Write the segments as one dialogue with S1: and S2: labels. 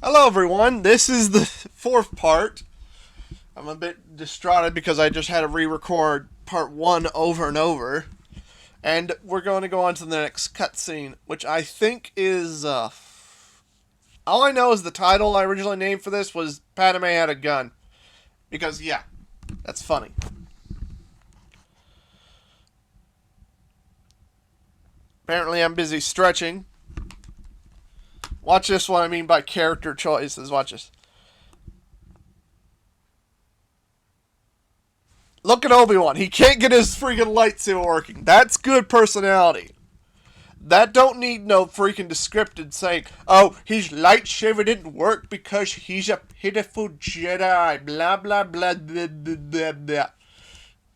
S1: Hello everyone, this is the fourth part. I'm a bit distraught because I just had to re-record part one over and over. And we're going to go on to the next cutscene, which I think is, all I know is the title I originally named for this was Padme Had a Gun. Because, yeah, that's funny. Apparently I'm busy stretching. Watch this, what I mean by character choices. Watch this. Look at Obi-Wan. He can't get his freaking lightsaber working. That's good personality. That don't need no freaking descriptive saying, oh, his lightsaber didn't work because he's a pitiful Jedi. Blah, blah, blah, blah, blah, blah, blah.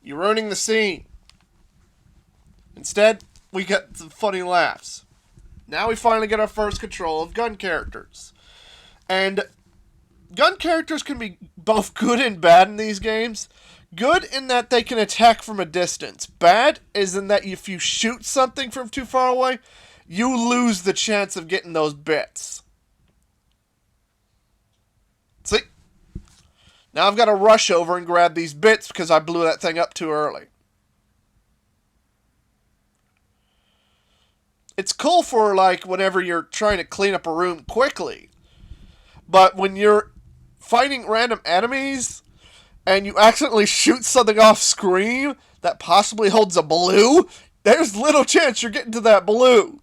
S1: You're ruining the scene. Instead, we get some funny laughs. Now we finally get our first control of gun characters. And gun characters can be both good and bad in these games. Good in that they can attack from a distance. Bad is in that if you shoot something from too far away, you lose the chance of getting those bits. See? Now I've got to rush over and grab these bits because I blew that thing up too early. It's cool for, like, whenever you're trying to clean up a room quickly. But when you're fighting random enemies and you accidentally shoot something off screen that possibly holds a blue, there's little chance you're getting to that blue.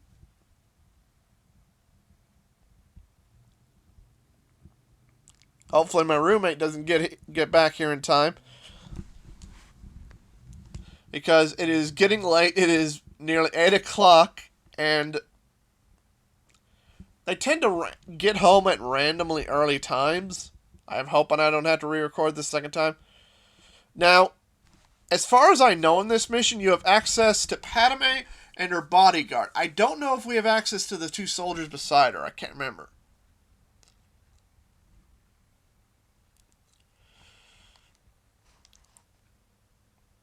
S1: Hopefully my roommate doesn't get back here in time. Because it is getting late. It is nearly 8 o'clock. And they tend to get home at randomly early times. I'm hoping I don't have to re-record this second time. Now, as far as I know in this mission, you have access to Padme and her bodyguard. I don't know if we have access to the two soldiers beside her. I can't remember.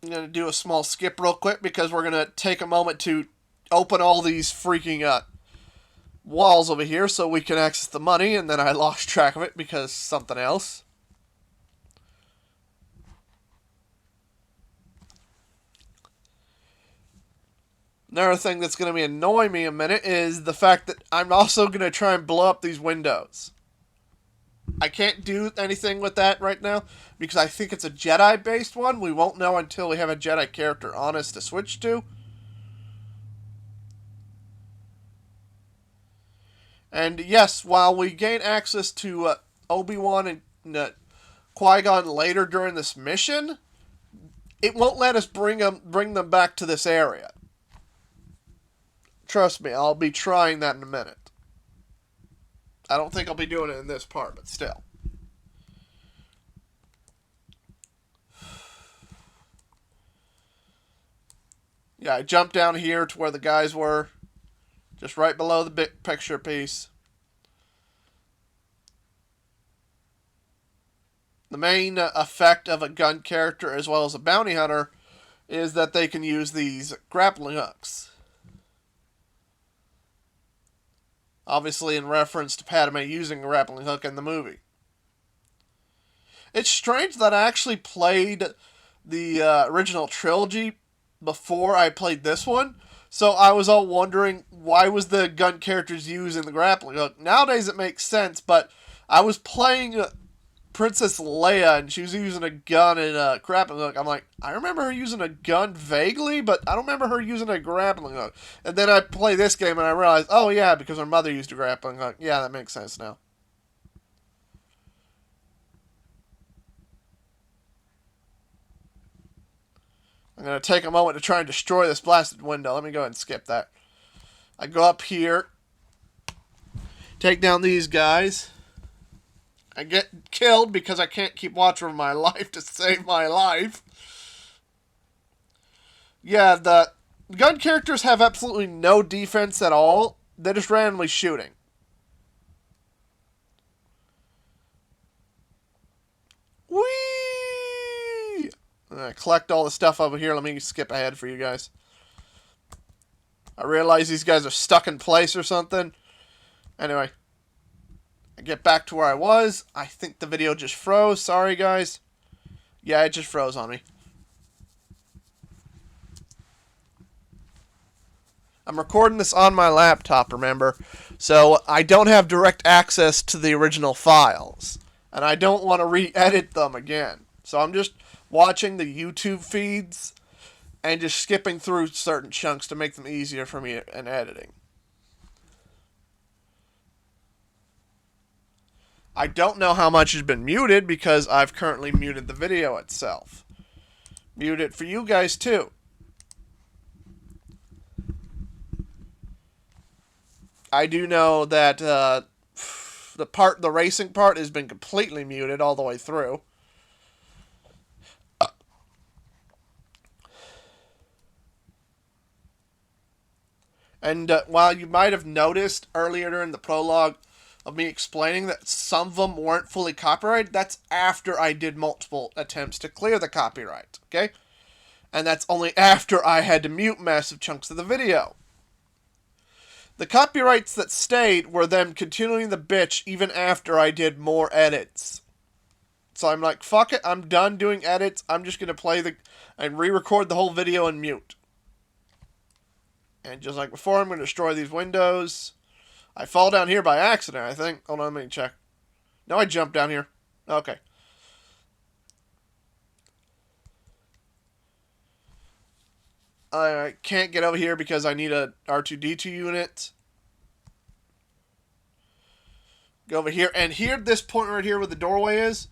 S1: I'm going to do a small skip real quick because we're going to take a moment to open all these freaking walls over here so we can access the money, and then I lost track of it because something else. Another thing that's going to be annoying me a minute is the fact that I'm also going to try and blow up these windows. I can't do anything with that right now because I think it's a Jedi-based one. We won't know until we have a Jedi character on us to switch to. And yes, while we gain access to Obi-Wan and Qui-Gon later during this mission, it won't let us bring them back to this area. Trust me, I'll be trying that in a minute. I don't think I'll be doing it in this part, but still. Yeah, I jumped down here to where the guys were. Just right below the big picture piece. The main effect of a gun character as well as a bounty hunter is that they can use these grappling hooks. Obviously in reference to Padme using a grappling hook in the movie. It's strange that I actually played the original trilogy before I played this one. So I was all wondering, why was the gun characters using the grappling hook? Nowadays it makes sense, but I was playing Princess Leia, and she was using a gun and a grappling hook. I'm like, I remember her using a gun vaguely, but I don't remember her using a grappling hook. And then I play this game, and I realized, oh yeah, because her mother used a grappling hook. Yeah, that makes sense now. I'm going to take a moment to try and destroy this blasted window. Let me go ahead and skip that. I go up here. Take down these guys. I get killed because I can't keep watch over my life to save my life. Yeah, the gun characters have absolutely no defense at all. They're just randomly shooting. Whee! Collect all the stuff over here. Let me skip ahead for you guys. I realize these guys are stuck in place or something. Anyway. I get back to where I was. I think the video just froze. Sorry, guys. Yeah, it just froze on me. I'm recording this on my laptop, remember? So I don't have direct access to the original files. And I don't want to re-edit them again. So I'm just watching the YouTube feeds and just skipping through certain chunks to make them easier for me in editing. I don't know how much has been muted because I've currently muted the video itself. Mute it for you guys too. I do know that the racing part has been completely muted all the way through. And while you might have noticed earlier during the prologue of me explaining that some of them weren't fully copyrighted, that's after I did multiple attempts to clear the copyright, okay? And that's only after I had to mute massive chunks of the video. The copyrights that stayed were them continuing the bitch even after I did more edits. So I'm like, fuck it, I'm done doing edits, I'm just going to and re-record the whole video and mute. And just like before, I'm going to destroy these windows. I fall down here by accident, I think. Hold on, let me check. No, I jumped down here. Okay. I can't get over here because I need a R2-D2 unit. Go over here. And here, this point right here where the doorway is,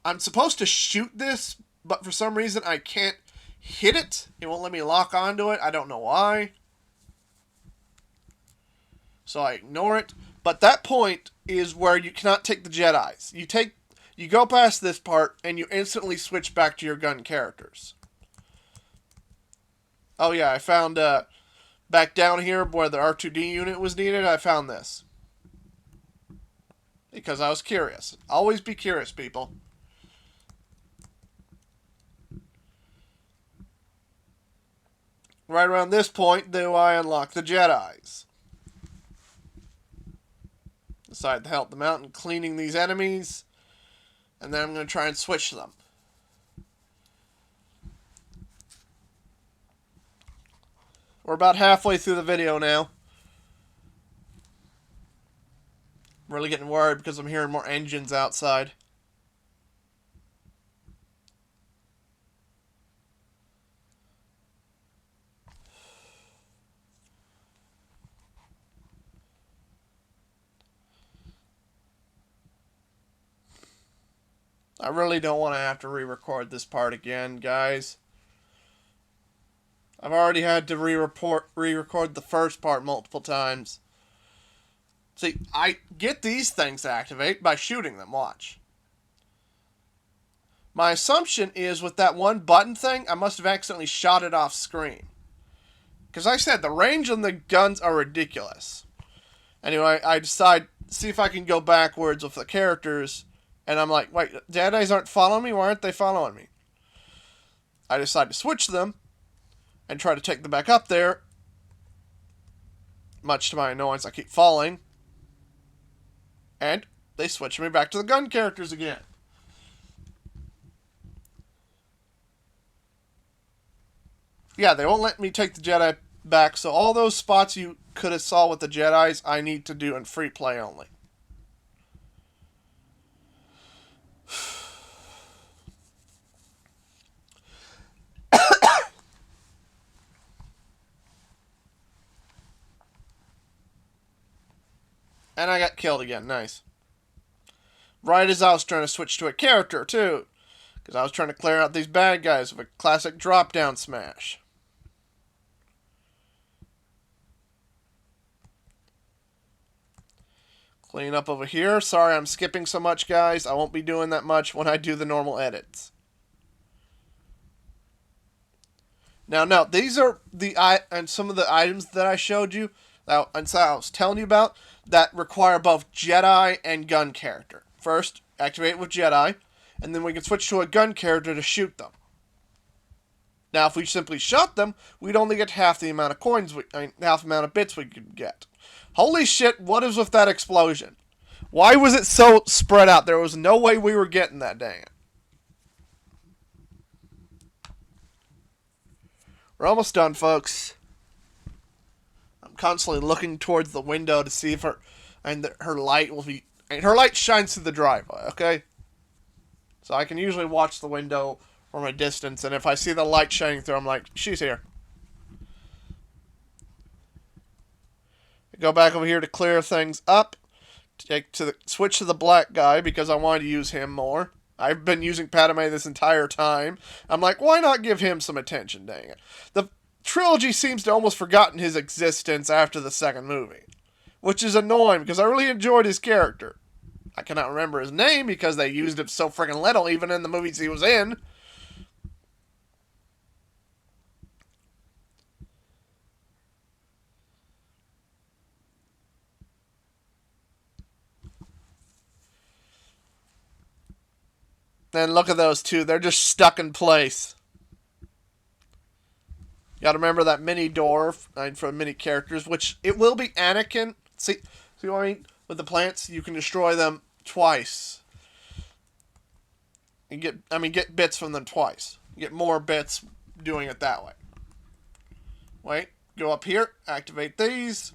S1: I'm supposed to shoot this, but for some reason I can't hit it. It won't let me lock onto it. I don't know why. So I ignore it. But that point is where you cannot take the Jedis. You go past this part, and you instantly switch back to your gun characters. Oh yeah, I found, back down here where the R2D unit was needed, I found this. Because I was curious. Always be curious, people. Right around this point do I unlock the Jedis. Decide to help them out in cleaning these enemies. And then I'm going to try and switch them. We're about halfway through the video now. I'm really getting worried because I'm hearing more engines outside. I really don't want to have to re-record this part again, guys. I've already had to re-record the first part multiple times. See, I get these things to activate by shooting them, watch. My assumption is with that one button thing, I must have accidentally shot it off screen. Because I said, the range on the guns are ridiculous. Anyway, I decide, see if I can go backwards with the characters. And I'm like, wait, Jedis aren't following me? Why aren't they following me? I decide to switch them and try to take them back up there. Much to my annoyance, I keep falling. And they switch me back to the gun characters again. Yeah, they won't let me take the Jedi back, so all those spots you could have saw with the Jedis, I need to do in free play only. And I got killed again. Nice. Right as I was trying to switch to a character, too. Because I was trying to clear out these bad guys with a classic drop-down smash. Clean up over here. Sorry I'm skipping so much, guys. I won't be doing that much when I do the normal edits. Now, no, these are and some of the items that I showed you, and so I was telling you about, that require both Jedi and gun character. First, activate with Jedi, and then we can switch to a gun character to shoot them. Now, if we simply shot them, we'd only get half the amount of coins, half the amount of bits we could get. Holy shit, what is with that explosion? Why was it so spread out? There was no way we were getting that, dang it. We're almost done, folks. I'm constantly looking towards the window to see if her light will be... And her light shines through the driveway, okay? So I can usually watch the window from a distance, and if I see the light shining through, I'm like, she's here. Go back over here to clear things up. Switch to the black guy because I wanted to use him more. I've been using Padme this entire time. I'm like, why not give him some attention, dang it. The trilogy seems to almost forgotten his existence after the second movie, which is annoying because I really enjoyed his character. I cannot remember his name because they used him so freaking little even in the movies he was in. Then look at those two. They're just stuck in place. You gotta remember that mini door for mini characters, which it will be Anakin. See what I mean? With the plants, you can destroy them twice. You get bits from them twice. You get more bits doing it that way. Wait, go up here, activate these.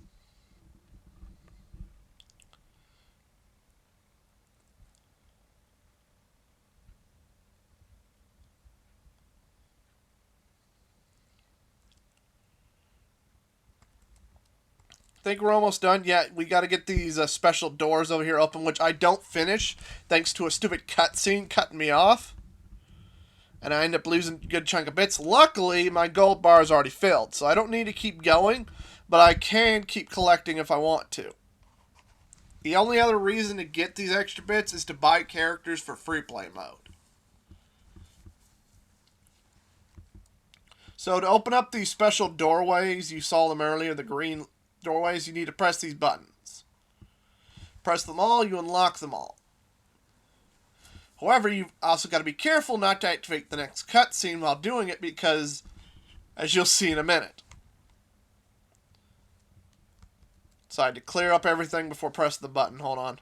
S1: Think we're almost done. Yeah, we got to get these special doors over here open, which I don't finish thanks to a stupid cutscene cutting me off. And I end up losing a good chunk of bits. Luckily, my gold bar is already filled, so I don't need to keep going, but I can keep collecting if I want to. The only other reason to get these extra bits is to buy characters for free play mode. So to open up these special doorways, you saw them earlier, the green doorways, you need to press these buttons. Press them all, you unlock them all. However, you've also got to be careful not to activate the next cutscene while doing it because, as you'll see in a minute. So I had to clear up everything before pressing the button. Hold on.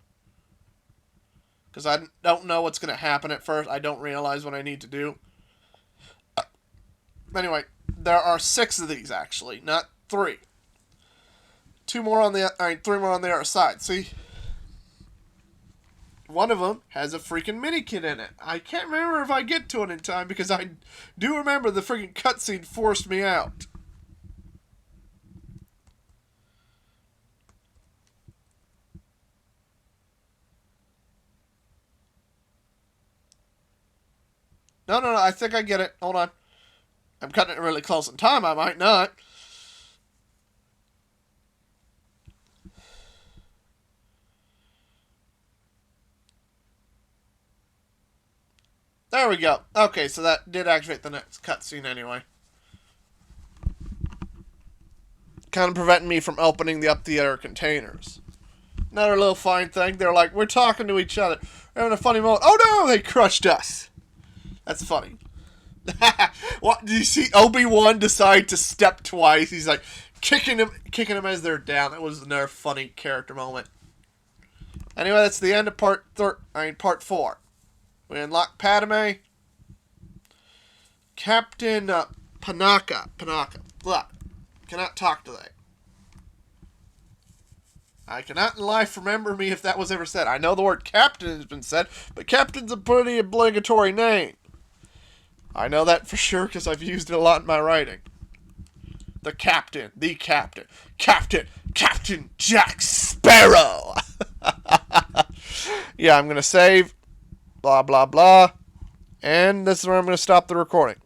S1: Because I don't know what's going to happen at first. I don't realize what I need to do. Anyway, there are 6 of these actually, not 3. 3 more on the other side. See? One of them has a freaking mini kit in it. I can't remember if I get to it in time because I do remember the freaking cutscene forced me out. No, I think I get it. Hold on. I'm cutting it really close in time. I might not. There we go. Okay, so that did activate the next cutscene anyway. Kind of preventing me from opening up the other containers. Another little fine thing. They're like, we're talking to each other. We're having a funny moment. Oh no, they crushed us. That's funny. What do you see? Obi-Wan decide to step twice. He's like kicking him as they're down. That was another funny character moment. Anyway, that's the end of part 4. We unlock Padme. Captain Panaka. Look, cannot talk today. I cannot in life remember me if that was ever said. I know the word captain has been said, but captain's a pretty obligatory name. I know that for sure because I've used it a lot in my writing. The captain. Captain Jack Sparrow. Yeah, I'm going to save. Blah, blah, blah. And this is where I'm going to stop the recording.